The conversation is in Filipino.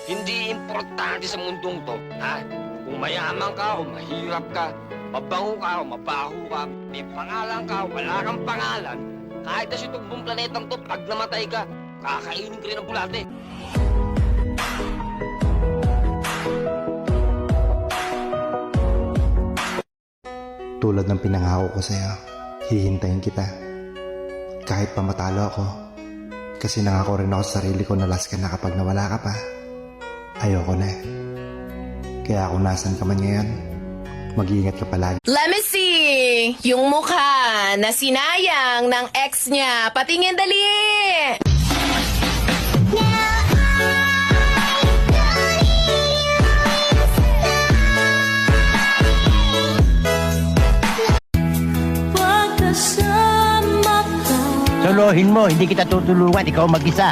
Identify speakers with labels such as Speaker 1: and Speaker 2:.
Speaker 1: Hindi importante sa mundong to, ha? Kung mayaman ka o mahirap ka, mabango ka o mabaho ka, may pangalan ka o wala kang pangalan, kahit na sa itong planetang to, pag namatay ka, kakainin ka rin ng bulate.
Speaker 2: Tulad ng pinangako ko sa'yo, hihintayin kita. Kahit pa matalo ako, kasi nangako rin ako sa sarili ko na last ka na kapag nawala ka pa. Ayoko na. Kaya kung nasan ka man ngayon, mag-iingat ka palagi.
Speaker 3: Let me see! Yung mukha na sinayang ng ex niya. Patingin dali!
Speaker 4: Solohin mo, hindi kita tutulungan, ikaw mag-isa.